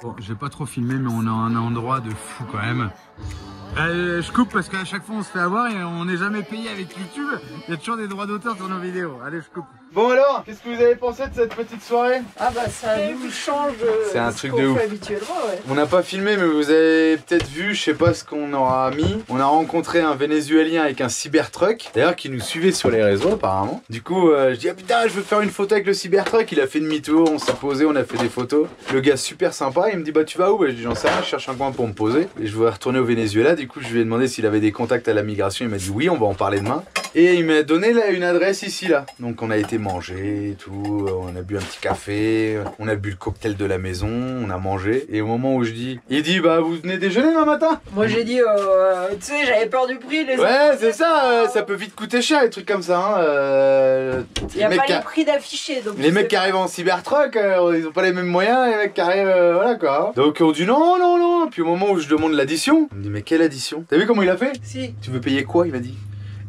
Bon, j'ai pas trop filmé, mais on a un endroit de fou quand même. Je coupe parce qu'à chaque fois on se fait avoir et on n'est jamais payé avec YouTube. Il y a toujours des droits d'auteur sur nos vidéos. Allez, je coupe. Bon alors, qu'est-ce que vous avez pensé de cette petite soirée? Ah bah ça nous change C'est un ce truc qu'on de ouf. fait habituellement, ouais. On n'a pas filmé, mais vous avez peut-être vu, je sais pas ce qu'on aura mis. On a rencontré un Vénézuélien avec un Cybertruck, d'ailleurs qui nous suivait sur les réseaux apparemment. Du coup, je dis ah putain, je veux faire une photo avec le Cybertruck. Il a fait demi-tour, on s'est posé, on a fait des photos. Le gars super sympa, il me dit bah tu vas où? Je dis j'en sais rien, je cherche un coin pour me poser. Et je voudrais retourner au Venezuela. Du coup, je lui ai demandé s'il avait des contacts à la migration. Il m'a dit oui, on va en parler demain. Et il m'a donné là une adresse ici là. Donc on a été manger, tout, on a bu un petit café, on a bu le cocktail de la maison, on a mangé. Et au moment où je dis, il dit bah vous venez déjeuner demain matin? Moi j'ai dit, tu sais, j'avais peur du prix. Ouais, c'est ça, ça peut vite coûter cher les trucs comme ça. Hein. Il n'y a pas les prix d'afficher. Les mecs qui arrivent en Cybertruck, ils ont pas les mêmes moyens, les mecs qui arrivent, voilà quoi. Donc on dit non, non, non. Puis au moment où je demande l'addition, il me dit mais quelle addition? T'as vu comment il a fait? Si. Tu veux payer quoi? Il m'a dit.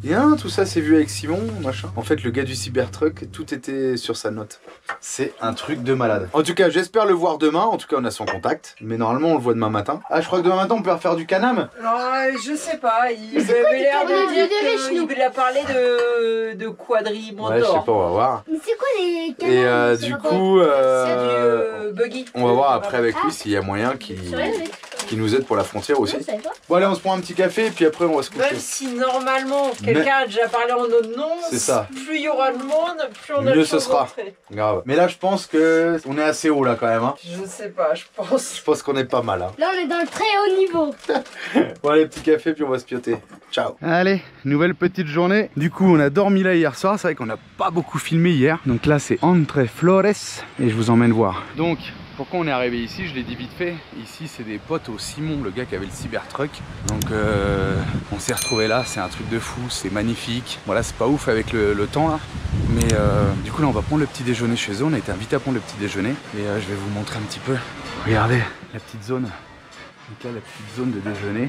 Et hein, tout ça c'est vu avec Simon, machin. En fait le gars du Cybertruck, tout était sur sa note. C'est un truc de malade. En tout cas j'espère le voir demain, en tout cas on a son contact. Mais normalement on le voit demain matin. Ah je crois que demain matin on peut refaire du canam. Non je sais pas, il avait l'air de dire qu'il a parlé de quadrimentor. Ouais je sais pas, on va voir. Mais c'est quoi les canards? Et du coup C'est du buggy. on va voir après avec lui s'il y a moyen qu'il qui nous aident pour la frontière aussi. Non, ça va. Bon allez, on se prend un petit café et puis après on va se coucher. Même si normalement quelqu'un a déjà parlé en notre nom, C'est ça. plus il y aura de monde, plus on a Mieux le ce temps sera. d'entrer. Grave. Mais là je pense que on est assez haut là quand même. Hein. Je sais pas, je pense. Je pense qu'on est pas mal. Hein. Là, on est dans le très haut niveau. Bon allez, petit café puis on va se pioter. Ciao. Allez, nouvelle petite journée. Du coup on a dormi là hier soir. C'est vrai qu'on n'a pas beaucoup filmé hier. Donc là c'est Entre Flores et je vous emmène voir. Donc pourquoi on est arrivé ici, je l'ai dit vite fait. Ici c'est des potes au Simon, le gars qui avait le Cybertruck. Donc on s'est retrouvé là, c'est un truc de fou, c'est magnifique. Voilà, c'est pas ouf avec le temps là. Mais du coup là on va prendre le petit déjeuner chez eux. On a été invité à prendre le petit déjeuner. Et je vais vous montrer un petit peu. Regardez la petite zone. Donc là la petite zone de déjeuner.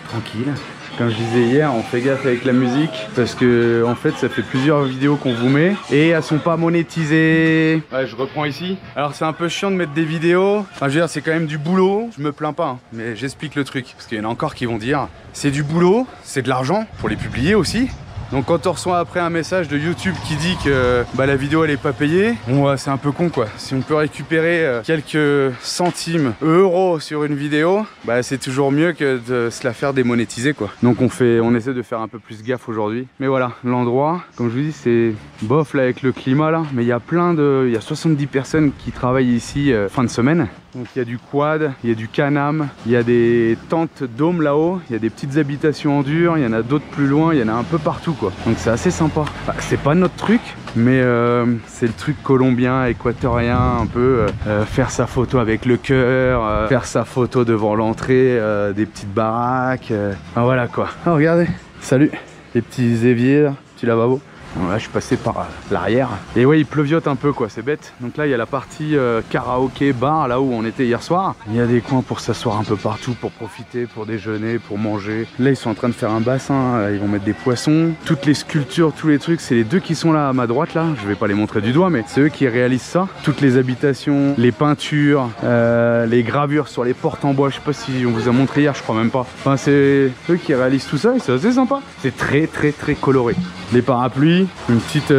Tranquille. Comme je disais hier, on fait gaffe avec la musique parce que en fait ça fait plusieurs vidéos qu'on vous met et elles sont pas monétisées. Ouais, je reprends ici. Alors c'est un peu chiant de mettre des vidéos. Enfin je veux dire c'est quand même du boulot. Je me plains pas, hein, mais j'explique le truc parce qu'il y en a encore qui vont dire c'est du boulot, c'est de l'argent pour les publier aussi. Donc quand on reçoit après un message de YouTube qui dit que la vidéo elle est pas payée, bon c'est un peu con quoi. Si on peut récupérer quelques centimes, euros sur une vidéo, c'est toujours mieux que de se la faire démonétiser quoi. Donc on essaie de faire un peu plus gaffe aujourd'hui. Mais voilà, l'endroit, comme je vous dis, c'est bof là avec le climat là, mais il y a il y a 70 personnes qui travaillent ici fin de semaine. Donc il y a du quad, il y a du canam, il y a des tentes dômes là-haut, il y a des petites habitations en dur, il y en a d'autres plus loin, il y en a un peu partout quoi. Donc c'est assez sympa. C'est pas notre truc, mais c'est le truc colombien, équatorien, un peu faire sa photo avec le cœur, faire sa photo devant l'entrée des petites baraques. Voilà quoi. Oh, regardez, salut, les petits éviers, là, petit lavabo. Bon, là je suis passé par l'arrière et ouais il pleuviote un peu quoi, c'est bête. Donc là il y a la partie karaoké bar là où on était hier soir. Il y a des coins pour s'asseoir un peu partout, pour profiter, pour déjeuner, pour manger. Là ils sont en train de faire un bassin, ils vont mettre des poissons. Toutes les sculptures, tous les trucs, c'est les deux qui sont là à ma droite là. Je vais pas les montrer du doigt mais c'est eux qui réalisent ça. Toutes les habitations, les peintures, les gravures sur les portes en bois. Je sais pas si on vous a montré hier, je crois même pas. Enfin c'est eux qui réalisent tout ça et c'est assez sympa. C'est très coloré. Les parapluies, une petite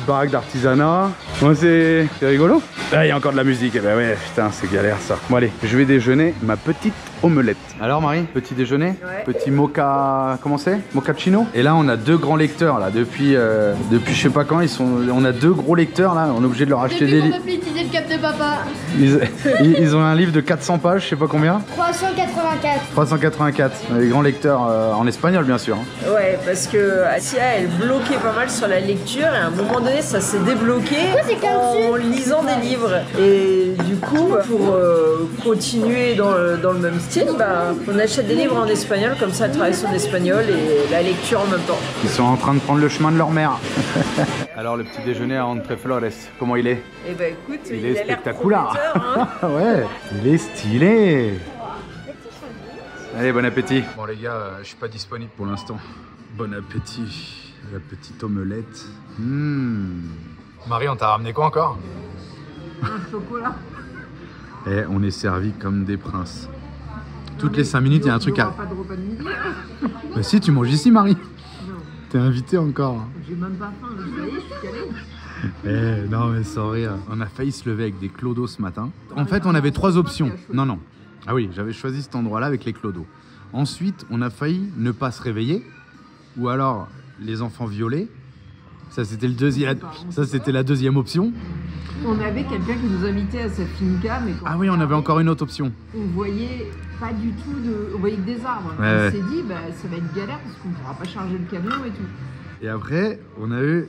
baraque d'artisanat. Ouais, c'est rigolo. Là, il y a encore de la musique. Eh ben ouais, putain, c'est galère ça. Bon, allez, je vais déjeuner ma petite omelette. Alors, Marie, petit déjeuner, Ouais. Petit mocha. Comment c'est? Mochaccino. Et là, on a deux grands lecteurs là. Depuis je sais pas quand, on a deux gros lecteurs là. On est obligé de leur acheter des livres. On peut plus utiliser le cap de papa. Ils ont un livre de 400 pages, je sais pas combien. 384. 384. Les grands lecteurs en espagnol, bien sûr. Hein. Ouais, parce que Asia, elle bloquait pas mal sur la lecture et à un moment donné, ça s'est débloqué c'est comme en lisant des livres. Et du coup, pour continuer dans le même style, on achète des livres en espagnol, comme ça elle travaille son espagnol et la lecture en même temps. Ils sont en train de prendre le chemin de leur mère. Alors le petit déjeuner à Entre Flores, comment il est? Eh ben écoute, Il est a l'air spectaculaire. prometteur, hein. Ouais, il est stylé. Allez, bon appétit. Bon les gars, je suis pas disponible pour l'instant. Bon appétit. La petite omelette. Marie, on t'a ramené quoi encore? Un chocolat. Et on est servi comme des princes. Toutes les 5 minutes, il y a un truc à... Pas de repas de midi. Bah si, tu manges ici, Marie. T'es invité encore. J'ai même pas faim, ça y est, je suis calée. Non mais sans rire. On a failli se lever avec des clodos ce matin. En fait, on avait 3 options. Non. Ah oui, j'avais choisi cet endroit-là avec les clodos. Ensuite, on a failli ne pas se réveiller. Ou alors, les enfants violés. Ça, c'était la deuxième option. On avait quelqu'un qui nous invitait à cette finca, mais quand Ah oui, on avait encore une autre option. on voyait pas du tout on voyait que des arbres. Ouais, On ouais. s'est dit, ça va être galère parce qu'on pourra pas charger le camion et tout. Et après, on a eu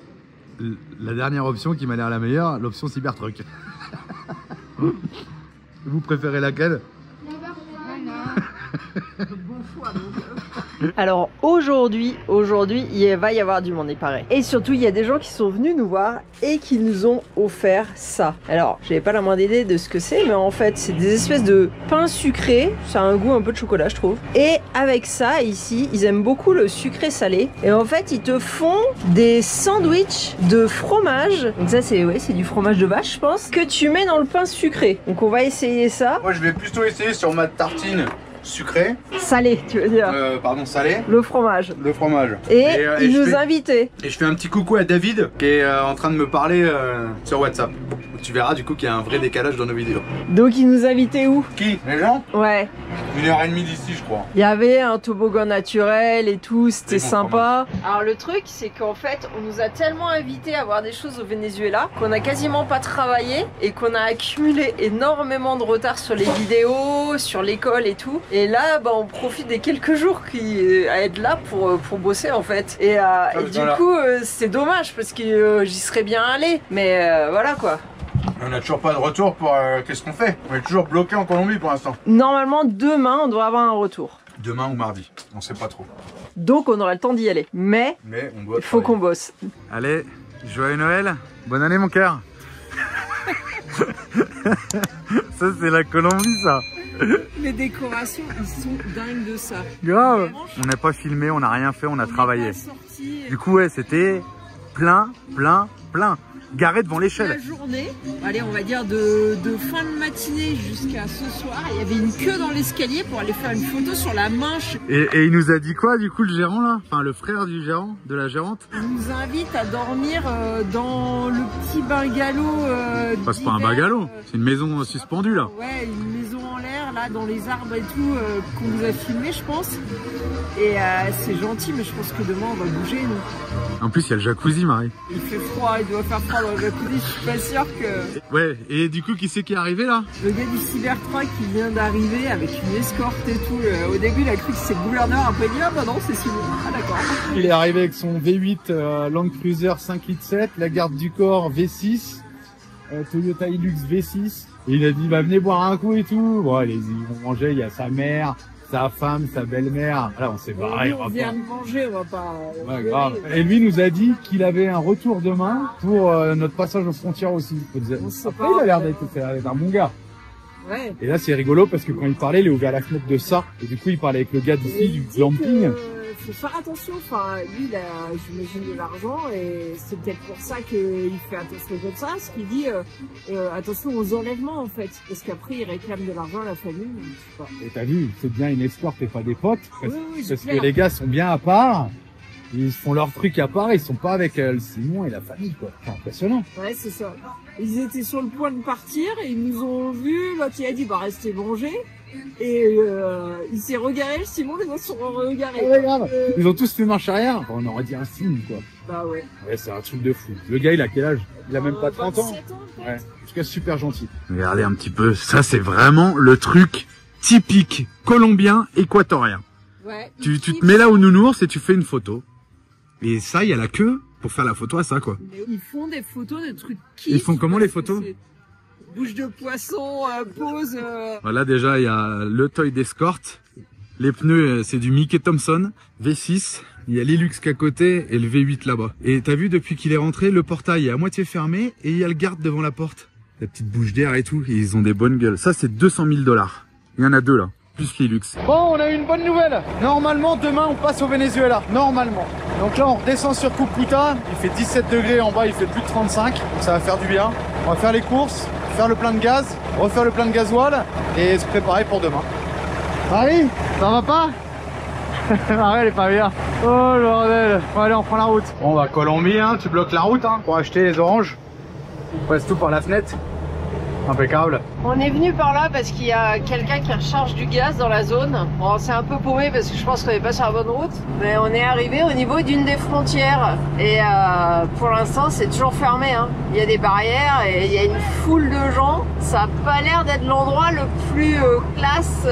la dernière option qui m'a l'air la meilleure, l'option Cybertruck. Vous préférez laquelle? Bon choix, donc. Alors aujourd'hui, il va y avoir du monde, il paraît. Et surtout, il y a des gens qui sont venus nous voir et qui nous ont offert ça. Alors, j'avais pas la moindre idée de ce que c'est, mais en fait, c'est des espèces de pain sucré. Ça a un goût un peu de chocolat, je trouve. Et avec ça, ici, ils aiment beaucoup le sucré salé. Et en fait, ils te font des sandwichs de fromage. Donc ça, c'est du fromage de vache, je pense, que tu mets dans le pain sucré. Donc on va essayer ça. Moi, je vais plutôt essayer sur ma tartine sucrée. Salé, tu veux dire. Pardon, salé. Le fromage. Le fromage. Et et il je nous fais- invitait. Et je fais un petit coucou à David qui est en train de me parler sur WhatsApp. tu verras du coup qu'il y a un vrai décalage dans nos vidéos. Donc il nous invitait où? Qui? Les gens? Ouais. 1h30 d'ici je crois. Il y avait un toboggan naturel et tout, c'était C'est bon, sympa. Alors le truc c'est qu'en fait on nous a tellement invités à voir des choses au Venezuela qu'on a quasiment pas travaillé et qu'on a accumulé énormément de retard sur les vidéos, sur l'école et tout. Et là bah, on profite des quelques jours à être là pour bosser en fait. Et du coup c'est dommage parce que j'y serais bien allé. Mais voilà quoi. On n'a toujours pas de retour pour qu'est-ce qu'on fait? On est toujours bloqué en Colombie pour l'instant. Normalement demain on doit avoir un retour. Demain ou mardi, on sait pas trop. Donc on aura le temps d'y aller. Mais on doit il faut qu'on bosse. Allez, joyeux Noël, bonne année mon cœur. Ça c'est la Colombie ça. Les décorations ils sont dingues de ça. Grave. On n'a pas filmé, on n'a rien fait, on a travaillé. Du coup ouais c'était plein. Garé devant l'échelle. La journée, allez on va dire de fin de matinée jusqu'à ce soir, il y avait une queue dans l'escalier pour aller faire une photo sur la Manche. Et il nous a dit quoi du coup le gérant là? Enfin le frère du gérant, de la gérante? Il nous invite à dormir dans le petit bungalow. C'est pas un bungalow, c'est une maison suspendue là. Ouais, une maison en l'air là dans les arbres et tout qu'on nous a filmé je pense. Et c'est gentil mais je pense que demain on va bouger nous. En plus il y a le jacuzzi Marie. Il fait froid, il doit faire froid dans le jacuzzi, je suis pas sûre que... Ouais, et du coup qui c'est qui est arrivé là? Le gars du Cybertruck qui vient d'arriver avec une escorte et tout. Au début il a cru que c'est le gouverneur, après il dit ah bah non c'est Simon. Ah d'accord. Il est arrivé avec son V8 Land Cruiser 5.7, la garde du corps V6, Toyota Hilux V6. Et il a dit bah venez boire un coup et tout. Bon allez-y, ils vont manger, il y a sa mère, sa femme, sa belle-mère. Voilà, on s'est barré. On vient de manger, on va pas... Ouais, grave. Et lui nous a dit qu'il avait un retour demain pour notre passage aux frontières aussi. Après, il a l'air d'être un bon gars. Ouais. Et là, c'est rigolo parce que quand il parlait, il a ouvert la fenêtre de ça. Et du coup, il parlait avec le gars d'ici, du glamping. Faut faire attention, enfin, lui, il a, j'imagine, de l'argent et c'est peut-être pour ça qu'il fait attention comme ça, ce qu'il dit, attention aux enlèvements, en fait. Parce qu'après, il réclame de l'argent à la famille, je sais pas. Et t'as vu, c'est bien une escorte et pas des potes. Parce, parce clair. que les gars sont bien à part. Ils font leur truc à part, ils sont pas avec le Simon et la famille, quoi. C'est impressionnant. Ouais, c'est ça. Ils étaient sur le point de partir et ils nous ont vus. L'autre, il a dit, bah, restez manger. Et il s'est regaré, le Simon, les autres sont regarés. Ouais, grave. Ils ont tous fait marche arrière. Enfin, on aurait dit un signe, quoi. Bah ouais. Ouais, c'est un truc de fou. Le gars, il a quel âge? Il a même pas 30 ans. 27 ans, Ouais. En tout cas, super gentil. Regardez un petit peu, ça c'est vraiment le truc typique colombien équatorien. Ouais. Tu te mets là au nounours et tu fais une photo. Et ça, il y a la queue pour faire la photo à ça, quoi. Ils font des photos de trucs qui... Ils font comment les photos? Bouche de poisson, pose... Voilà, déjà, il y a le toy d'escorte. Les pneus, c'est du Mickey Thompson, V6. Il y a l'Hilux qu'à côté et le V8 là-bas. Et t'as vu, depuis qu'il est rentré, le portail est à moitié fermé et il y a le garde devant la porte. La petite bouche d'air et tout. Et ils ont des bonnes gueules. Ça, c'est 200 000 $. Il y en a deux là. Plus l'Hilux. Bon, on a une bonne nouvelle. Normalement, demain, on passe au Venezuela. Normalement. Donc là, on redescend sur Cúcuta. Il fait 17 degrés en bas, il fait plus de 35. Donc ça va faire du bien. On va faire les courses, faire le plein de gaz, refaire le plein de gasoil et se préparer pour demain. Marie, ça va pas? Marie, elle est pas bien. Oh le bordel. Bon, allez, on prend la route. Bon, bah Colombie, hein, tu bloques la route hein, pour acheter les oranges. On passe tout par la fenêtre. Impeccable. On est venu par là parce qu'il y a quelqu'un qui recharge du gaz dans la zone. Bon, c'est un peu paumé parce que je pense qu'on n'est pas sur la bonne route. Mais on est arrivé au niveau d'une des frontières. Et pour l'instant, c'est toujours fermé. Hein. Il y a des barrières et il y a une foule de gens. Ça n'a pas l'air d'être l'endroit le plus classe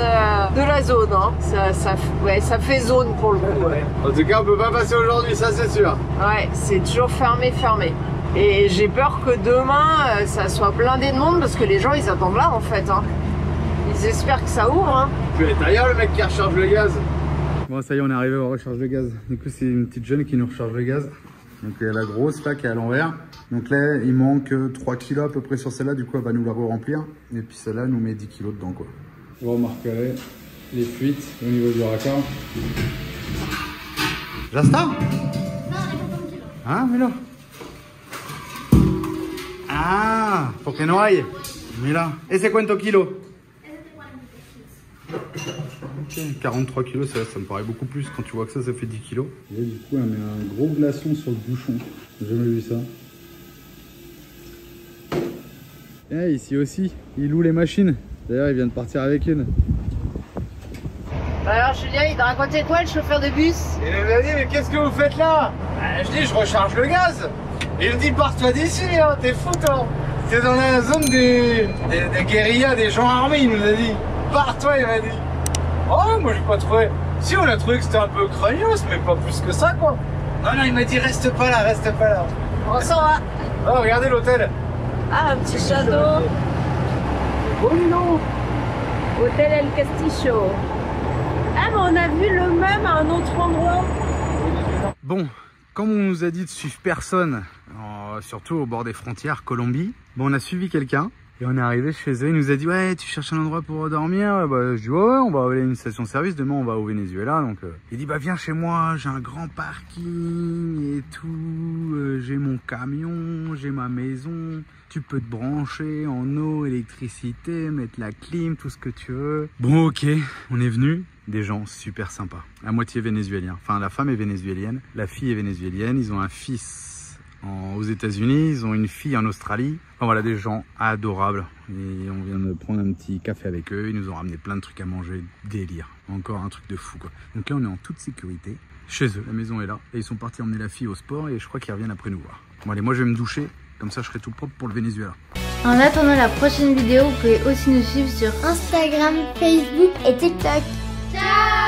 de la zone. Hein. Ça fait zone pour le coup. Ouais. En tout cas, on peut pas passer aujourd'hui, ça c'est sûr. Ouais, c'est toujours fermé. Et j'ai peur que demain, ça soit blindé de monde parce que les gens, ils attendent là, en fait. Hein. Ils espèrent que ça ouvre. Hein. Tu es d'ailleurs le mec qui recharge le gaz. Bon, ça y est, on est arrivé au recharge de gaz. Du coup, c'est une petite jeune qui nous recharge le gaz. Donc, il y a la grosse là qui est à l'envers. Donc là, il manque 3 kilos à peu près sur celle-là. Du coup, elle va nous la remplir. Et puis celle-là, nous met 10 kilos dedans, quoi. Vous remarquerez les fuites au niveau du raccord. J'installe? Ah, mais là. Ah, pour que no hay. Mira. ¿Ese cuánto kilo? Ok, 43 kilos, ça me paraît beaucoup plus quand tu vois que ça fait 10 kilos. Et du coup, elle met un gros glaçon sur le bouchon. J'ai jamais vu ça. Et ici aussi, il loue les machines. D'ailleurs, il vient de partir avec une. Alors Julien, il te racontait quoi, le chauffeur de bus? Il m'a dit, mais qu'est-ce que vous faites là? Je dis, je recharge le gaz. Il me dit, pars-toi d'ici, hein, t'es fou toi. T'es dans la zone des guérillas, des gens armés, il nous a dit. Pars-toi, il m'a dit. Oh, moi j'ai pas trouvé. Si, on a trouvé que c'était un peu craignos, mais pas plus que ça quoi. Non, non, il m'a dit, reste pas là, reste pas là. On s'en va. Oh, regardez l'hôtel. Ah, un petit château. Oh non. Hôtel El Castillo. Ah, mais on a vu le même à un autre endroit. Bon, comme on nous a dit de suivre personne, surtout au bord des frontières, Colombie, bon, on a suivi quelqu'un et on est arrivé chez eux. Il nous a dit, ouais, tu cherches un endroit pour dormir? Bah, je dis, ouais, on va aller à une station-service. Demain, on va au Venezuela. Donc, il dit, bah, viens chez moi. J'ai un grand parking et tout. J'ai mon camion, j'ai ma maison. Tu peux te brancher en eau, électricité, mettre la clim, tout ce que tu veux. Bon, ok, on est venu. Des gens super sympas, à moitié vénézuéliens. Enfin, la femme est vénézuélienne, la fille est vénézuélienne. Ils ont un fils aux États-Unis, ils ont une fille en Australie. Enfin voilà, des gens adorables. Et on vient de prendre un petit café avec eux. Ils nous ont ramené plein de trucs à manger, délire. Encore un truc de fou quoi. Donc là, on est en toute sécurité chez eux. La maison est là et ils sont partis emmener la fille au sport et je crois qu'ils reviennent après nous voir. Bon allez, moi je vais me doucher. Comme ça, je serai tout propre pour le Venezuela. En attendant la prochaine vidéo, vous pouvez aussi nous suivre sur Instagram, Facebook et TikTok. Ciao!